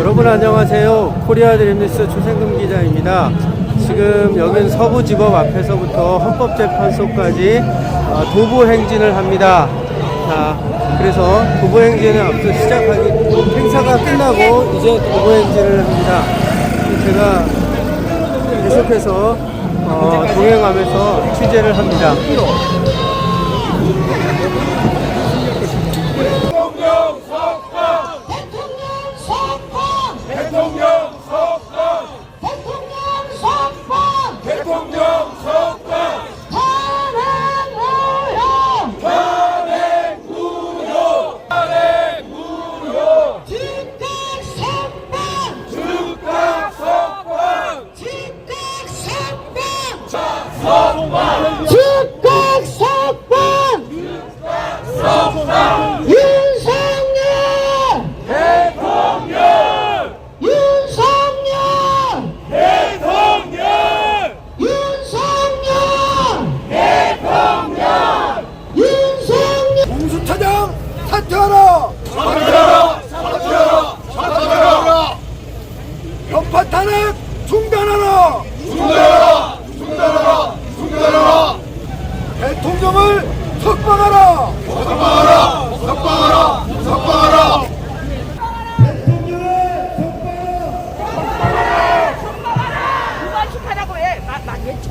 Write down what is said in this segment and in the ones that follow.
여러분 안녕하세요. 코리아 드림뉴스 조생금 기자입니다. 지금 여긴 서부지법 앞에서부터 헌법재판소까지 도보 행진을 합니다. 자, 그래서 도보 행진에 앞서 시작하기 행사가 끝나고 이제 도보 행진을 합니다. 제가 계속해서 동행하면서 취재를 합니다. 공수처장 사퇴하라! 사퇴하라! 사퇴하라! 사퇴하라! 편파 탄핵 중단하라! 중단하라! 중단하라! 중단하라! 대통령을 석방하라! 석방하라! 석방하라! 석방하라! 대통령을 석방하라! 그만식하라고 해. 막 외쳐.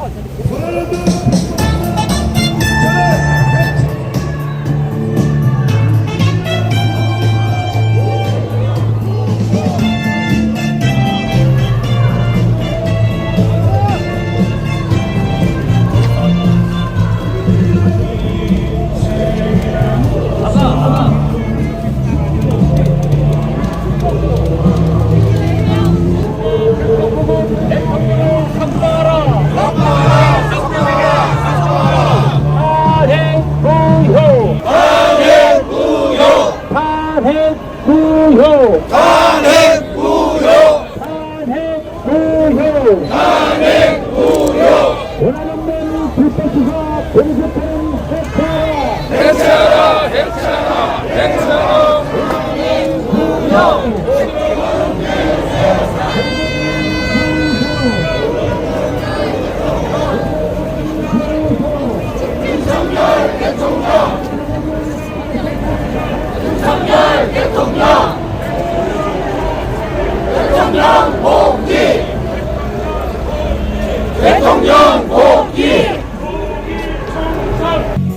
대통령 복귀!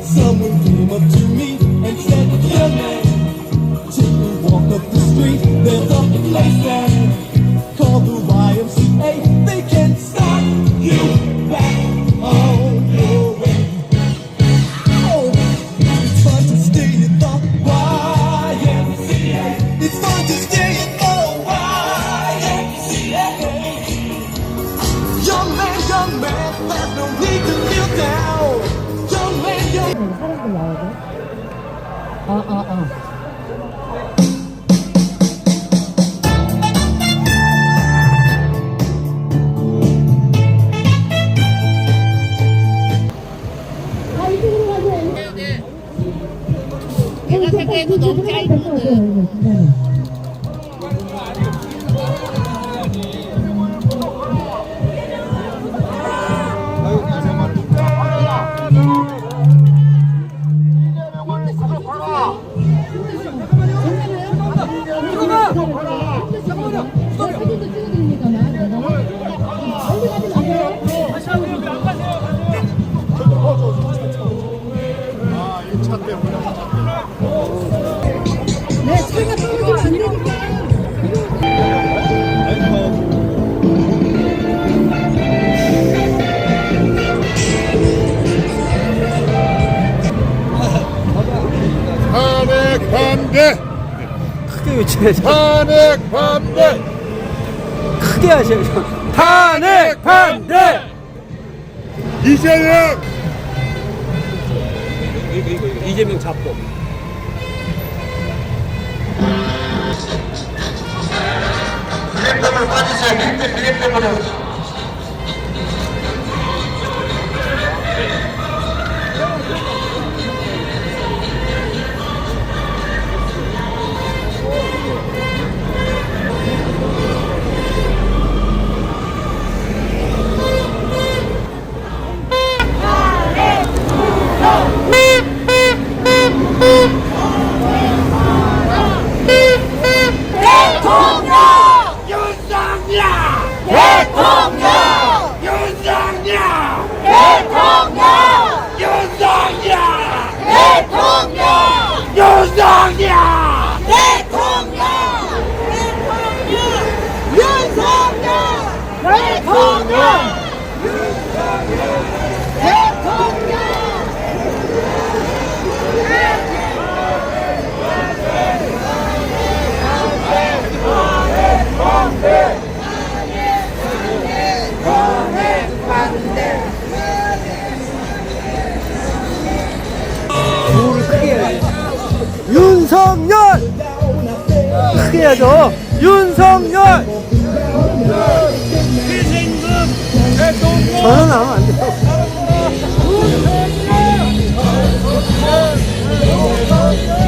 Someone came up to me and said, young man, take a walk up the street. There's a place there called the YMCA. They can start you back on your way. Oh, it's fun to stay in the YMCA. It's fun to stay in the YMCA. Young man, there's no need to kneel down. Young man, 사람들 나오고. 내가 생각해도 너무 짧거든. 네, 차가 떨어지면 안 되니까. 탄핵 반대! 크게 외쳐야죠. 탄핵 반대! 크게 하셔야죠. 탄핵 반대! 이재명! 이재명 잡고. 비행tem을 빠지세요. 비행tem을. 윤석열 크게 해야죠. 윤석열 저는 하면 안 돼요.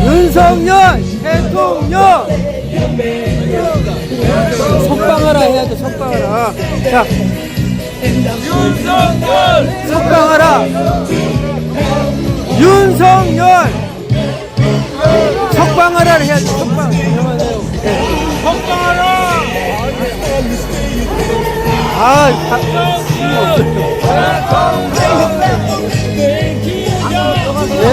윤석열 대통령 석방하라 해야죠. 석방하라. 자, 윤석열 석방하라. 윤석열 석방하라 해야죠. 석방. 석방하라. 아, 예.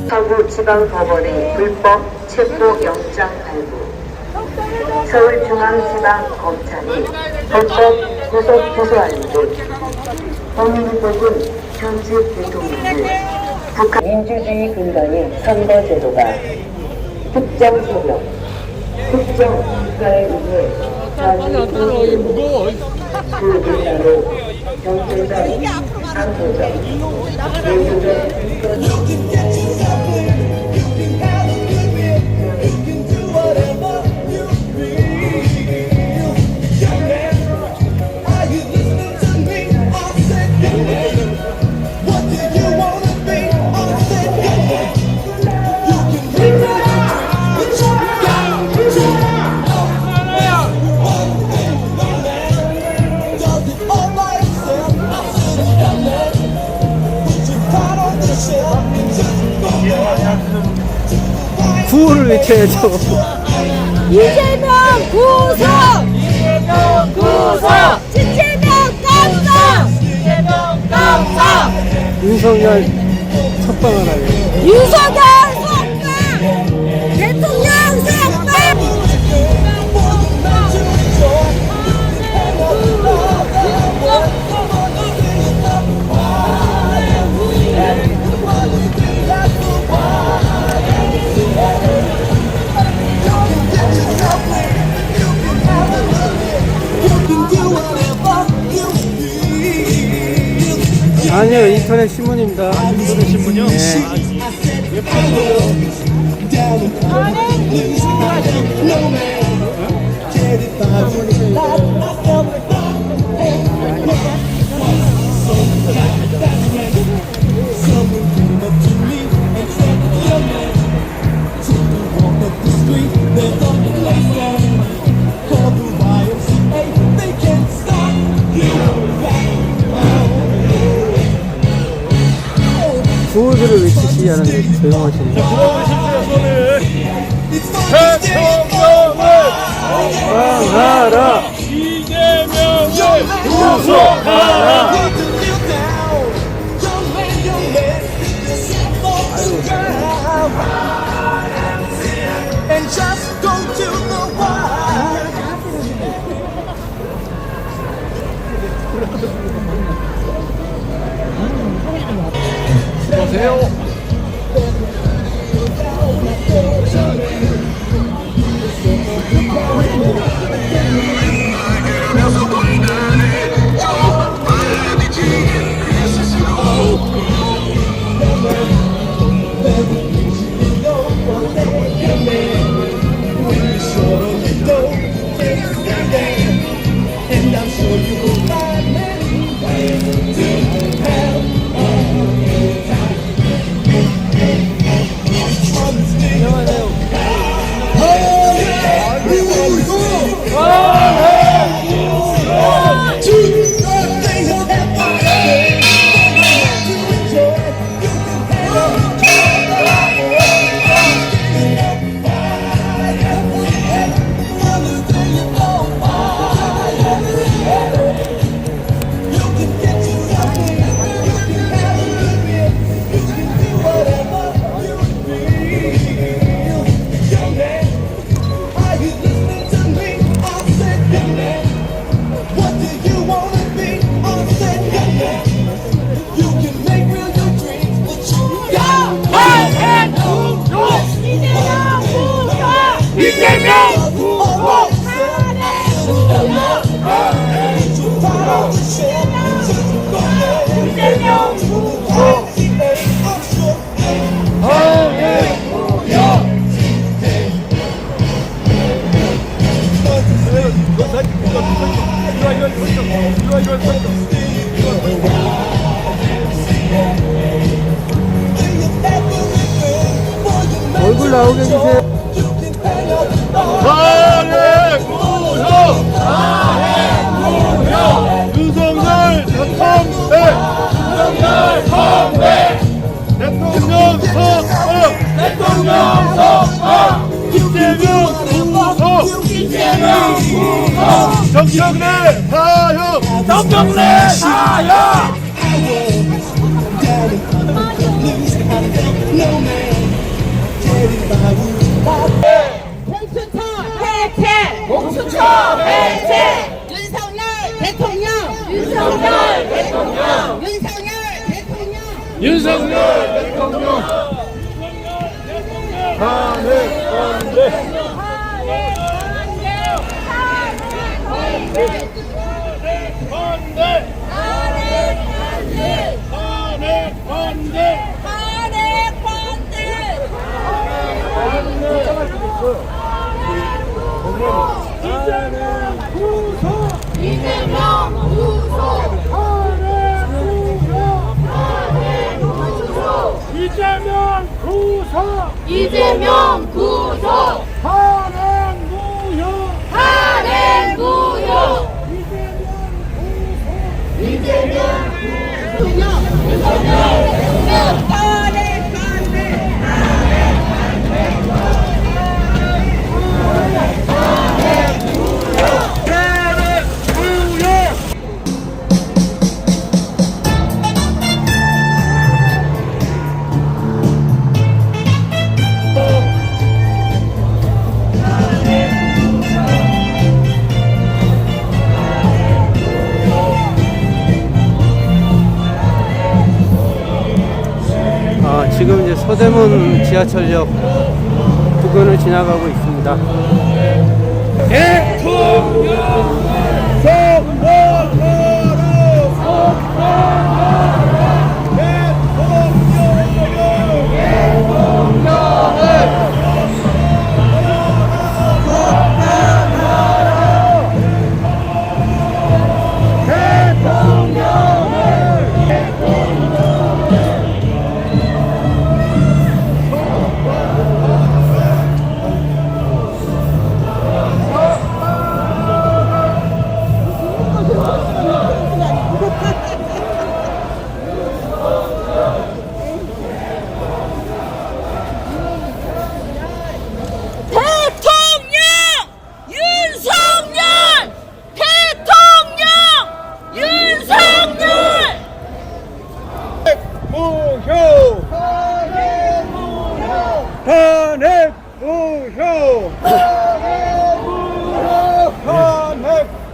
서울지방법원의 불법 체포영장 발부, 서울중앙지방검찰이 불법 구속 기소하는 등 범인국은 현직 대통령을 북한 민주주의 근간인 선거제도가 특정 세력, 특정 국가에 의해 그 문제로 정치적, 안보적, 내부적 구호를 외쳐야죠. 이재명 구속! 이재명 구속! 이재명 깜짝! 이재명 깜짝! 윤석열 석방하라. 윤석열 석방! 대통령 석방! 아니요, 인터넷 신문입니다. 인터넷 신문요? 네. 구호들을 외치시지 않은데 조용하시네요. 석방하라! 이재명을 구속하라! And just go to the wire. 보세요. 정경래 하영 정경래 하영 공수처 해체! 공수처 해체! 윤석열 대통령! 윤석열 대통령! 윤석열 대통령 탄핵 반대 이재명 구속! 탄핵 무효! 지금 이제 서대문 지하철역 부근을 지나가고 있습니다. 탄핵 무효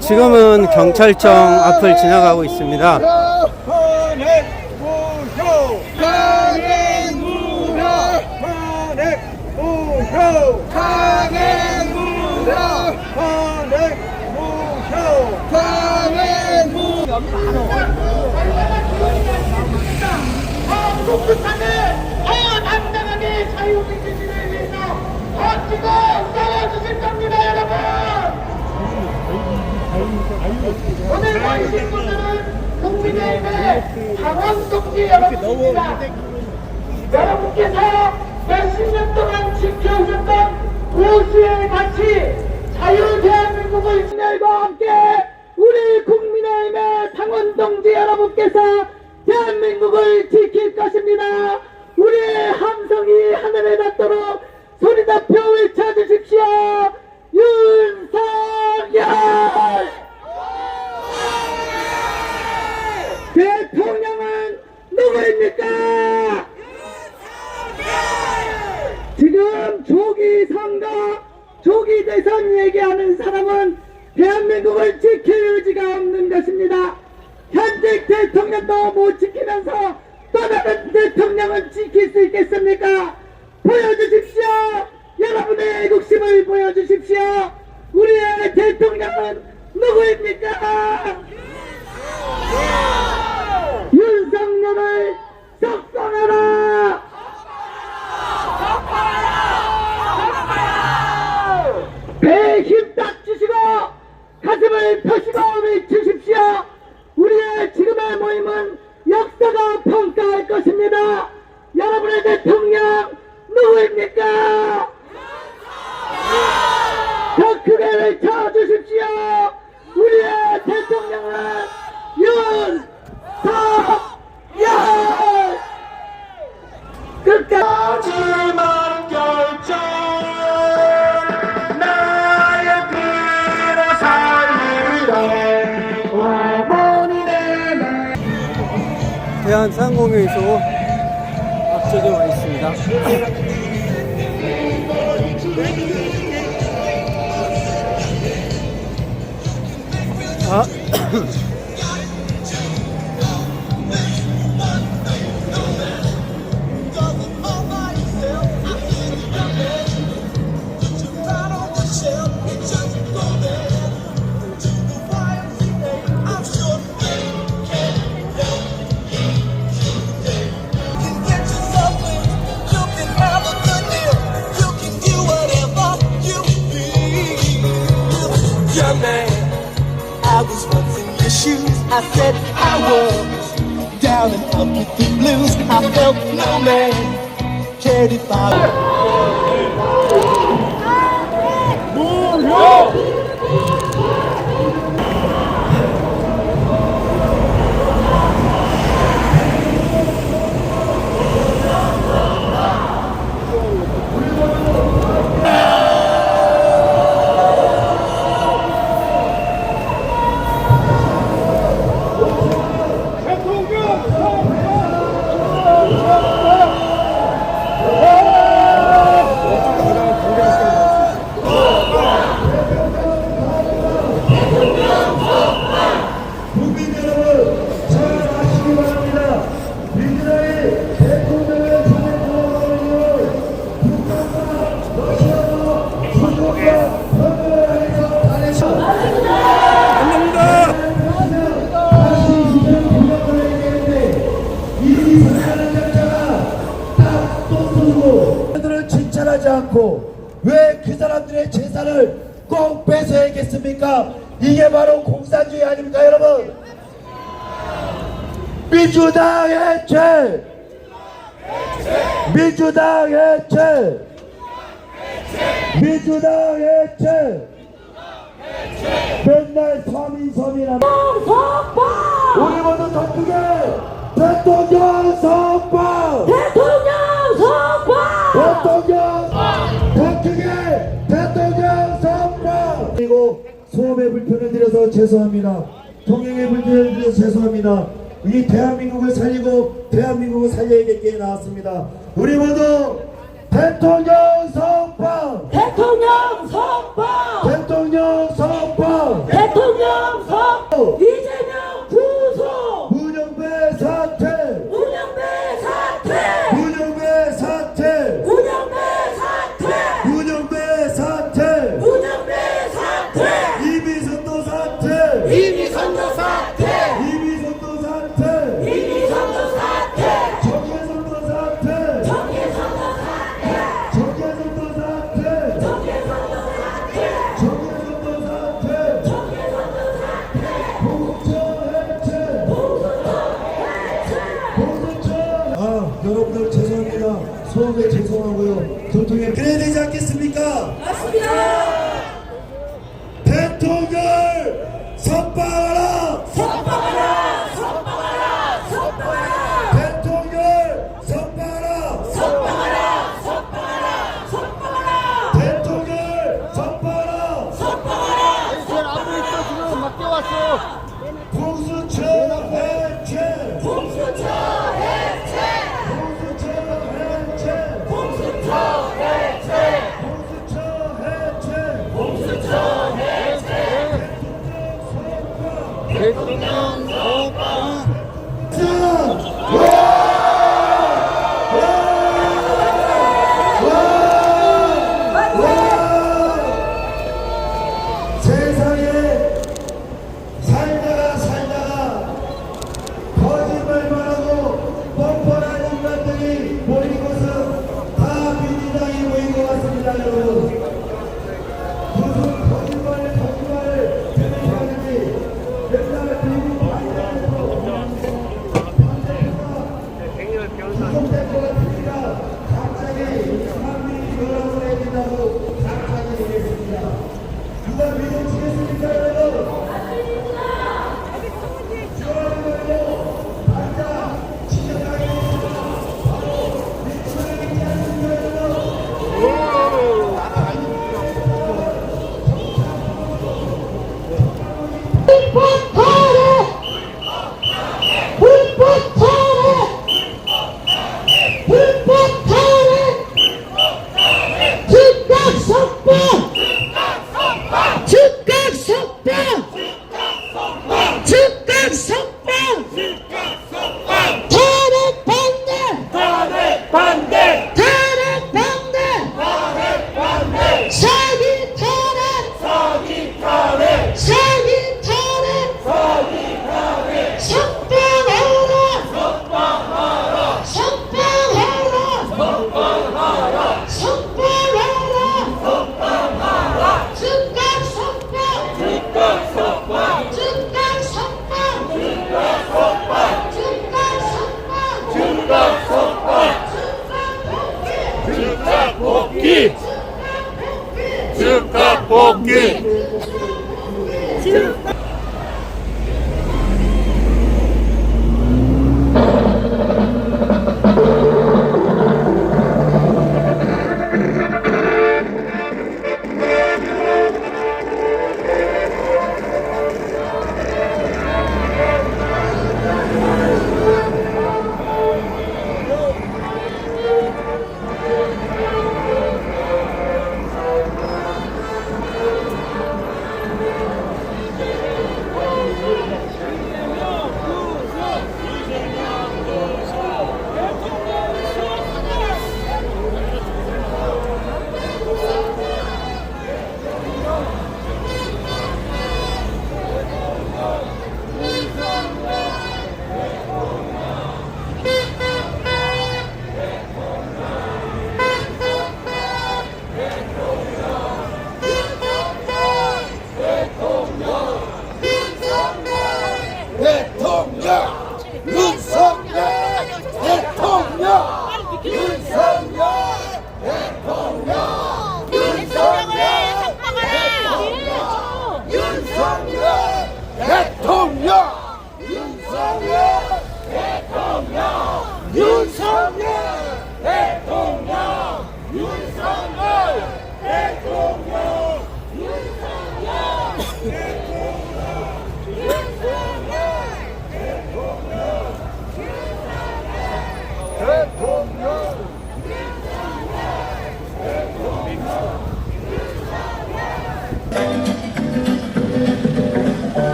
지금은 경찰청 앞을 지나가고 있습니다. 탄핵 무효 탄핵 무효 탄핵 무효 탄핵 무효 탄핵 무효 탄핵 무효 한국부탄을 당당하게 자유민주주의를 위해서 버티고 싸워주실 겁니다, 여러분. 오늘 모이신 분들은 국민의힘의 당원동지 여러분입니다. 여러분께서 몇십 년 동안 지켜오셨던 보수의 가치, 자유 대한민국을 신열과 함께 우리 국민의힘의 당원동지 여러분께서 대한민국을 지킬 것입니다. 우리의 함성이 하늘에 닿도록 소리답혀 외쳐주십시오. 윤석열! 대통령은 누구입니까? 지금 조기 선거, 조기 대선 얘기하는 사람은 대한민국을 지킬 의지가 없는 것입니다. 현직 대통령도 못 지키면서 또 다른 대통령은 지킬 수 있겠습니까? 보여주십시오. 여러분의 애국심을 보여주십시오. 우리의 대통령은 누구입니까? 윤석열을 석방하라! 배에 힘 딱 주시고 가슴을 펴시고 외치십시오. 우리의 지금의 모임은 역사가 평가할 것입니다. 여러분의 대통령 누구입니까? 더 크게 외쳐주십시오. 우리의 대통령은 윤석열! 끝까지 마지막 결정 나의 상공회의소 앞쪽에 와 있습니다. I was once in your shoes. I said I was down and up with the blues. I felt no man cared if I 국민 여러분, 잘 아시기 바랍니다. 민주당이 대통령을 탄핵하는 북한과 러시아와 중국과 평화를 해서 탄핵합니다. 다시 시대를 돌아가야 되는데 이 사랑하는 자가 딱 떴고 그들을 칭찬하지 않고 왜 그 사람들의 재산을 꼭 뺏어야겠습니까? 이게 바로 공산주의 아닙니까, 여러분? 민주당 해체! 민주당 해체! 민주당 해체! 맨날 서민서민하면 우리 모두 더 크게 대통령 선방! 대통령 선방! 대통령 더 크게 대통령 선방! 그리고 소음의 불편을 드려서 죄송합니다. 통행의 불편을 드려서 죄송합니다. 이 대한민국을 살리고 대한민국을 살려야겠기에 나왔습니다. 우리 모두 대통령 선방! 대통령 선방! 대통령 선방! 대통령 선방! 이재명 구속! 문영배 사퇴! 문영배 사퇴! 문영배 사퇴! 문영배 사퇴! 문영배 사퇴! 문영배 사퇴! 이미선도 사퇴! 이미선도 사퇴! 이미선도 사퇴! 이미선도 사퇴! 정혜선도 사퇴! 정혜선도 사퇴! 정혜선도 사퇴! 정혜선도 사퇴! 정혜선도 사퇴! 정혜선도 사퇴! 공수처 해체! 공수처! 여러분들 죄송합니다. 소음에 죄송하고요. 교통에 그래야 되지 않겠습니까? 맞습니다! 대통령 선방하라! 선방하라! 선방하라! 선방하라! 대통령 선방하라! 선방하라! 선방하라! 선방하라! 대통령 선방하라! 선방하라! 공수처 해체! 공수처 해체! 공수처 해체! 공수처 해체! 공수처 해체! 공수처 해체! 대통령 선방! 세상에 살다가 거짓말만 하고 뻔뻔한 인간들이 모인 것은 다 민주당이 모인 것 같습니다, 여러분. 무슨 거짓말을 들으셨는지 맨날 들고 반대하고 구속될 것 같으니까 갑자기 사람들이 결혼을 해야 된다고 갑자기 얘기했습니다. 누가 믿어주겠습니까, 여러분? 불법 탈핵!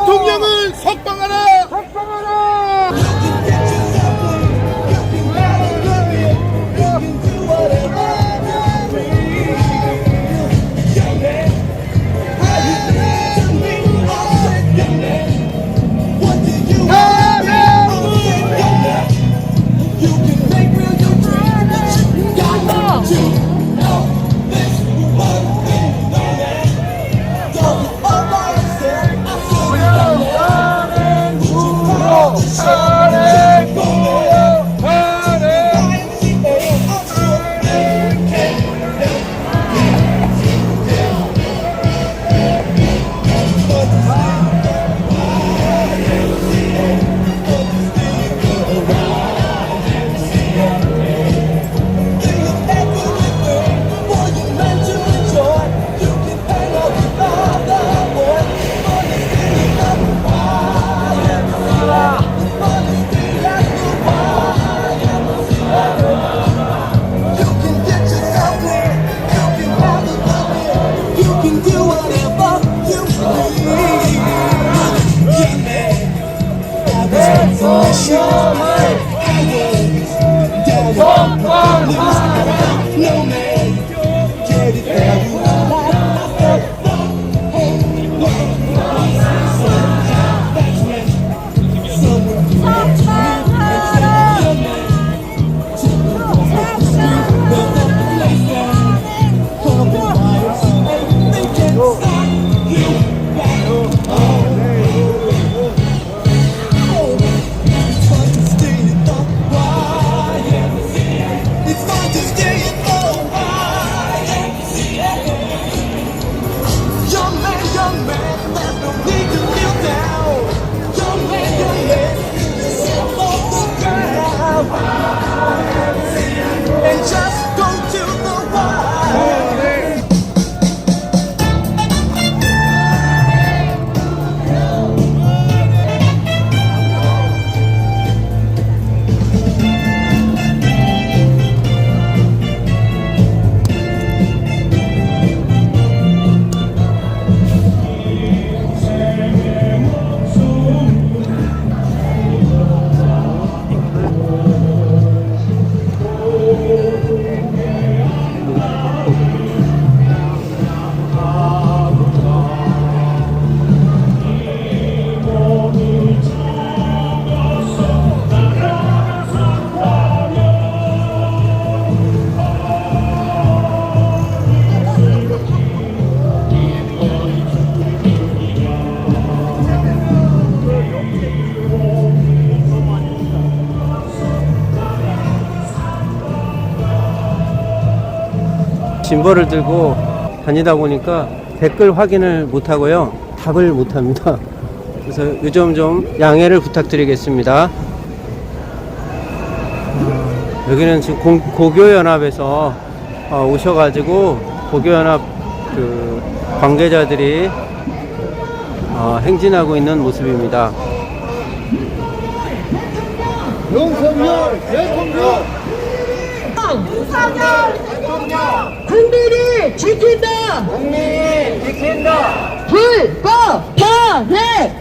대통령을 석방하라! 짐벌을 들고 다니다 보니까 댓글 확인을 못하고요, 답을 못합니다. 그래서 요즘 좀 양해를 부탁드리겠습니다. 여기는 지금 고교연합에서 오셔가지고 고교연합 그 관계자들이 행진하고 있는 모습입니다. 윤석열 대통령 국민이 지킨다. 불법 탄핵.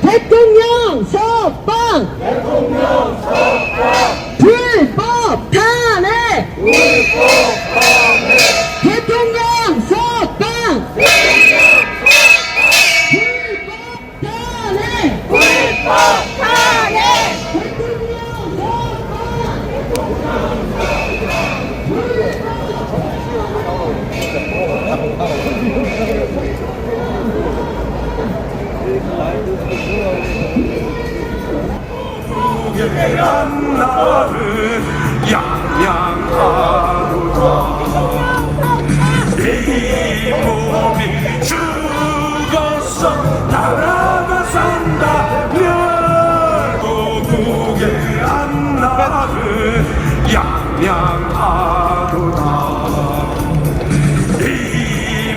대통령 석방. 불법 탄핵. 대통령 석방. 불법 탄핵. 위대한 나를 양양하로다. 이 몸이 죽었어 나라가 산다면 고국의 한나를 양양하로다. 이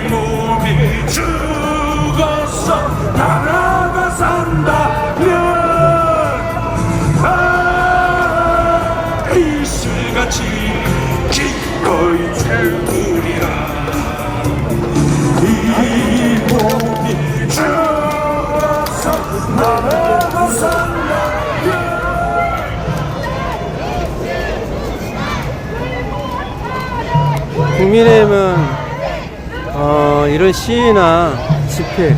몸이 죽었어 나라가 산다면 이슬같이 기꺼이 죽으리라. 이 몸이 죽어서 나라가 산다면 국민의힘은 이런 시위나 집회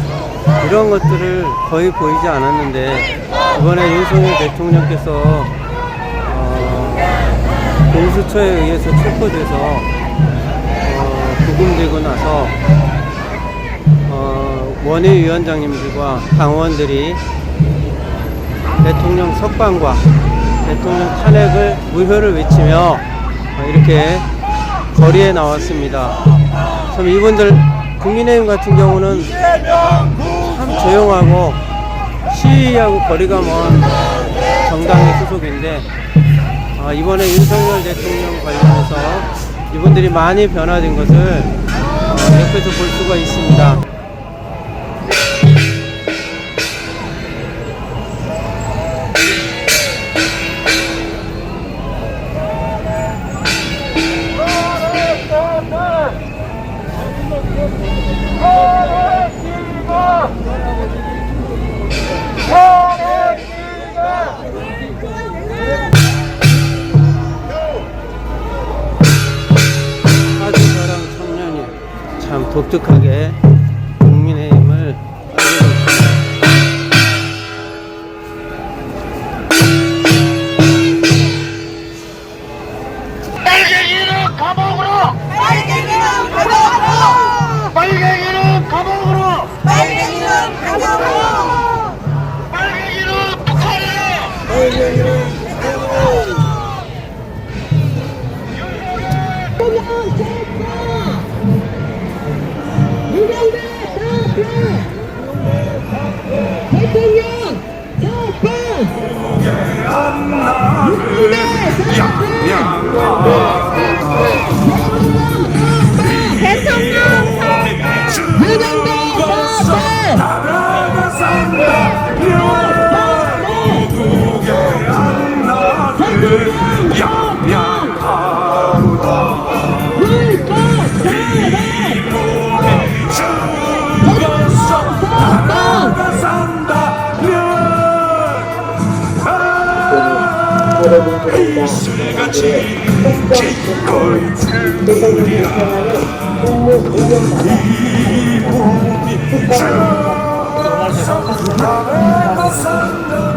이런 것들을 거의 보이지 않았는데, 이번에 윤석열 대통령께서 공수처에 의해서 체포돼서 구금되고 나서 원외위원장님들과 당원들이 대통령 석방과 대통령 탄핵을 무효를 외치며 이렇게 거리에 나왔습니다. 참 이분들 국민의힘 같은 경우는 참 조용하고 시위하고 거리가 먼 정당의 소속인데, 이번에 윤석열 대통령 관련해서 이분들이 많이 변화된 것을 옆에서 볼 수가 있습니다. 사주사랑 청년이 참 독특하게 국민의힘을 빨갱이는 감옥으로! 빨갱이는 감옥으로! 빨갱이는 감옥으로! 빨갱이는 감옥으로! 빨갱이는 북한으로! 빨갱이는 북한으로! 대통령 석방. 이슬같이 기꺼이 죽으리라. 이 몸이 죽어서 나라가 산다.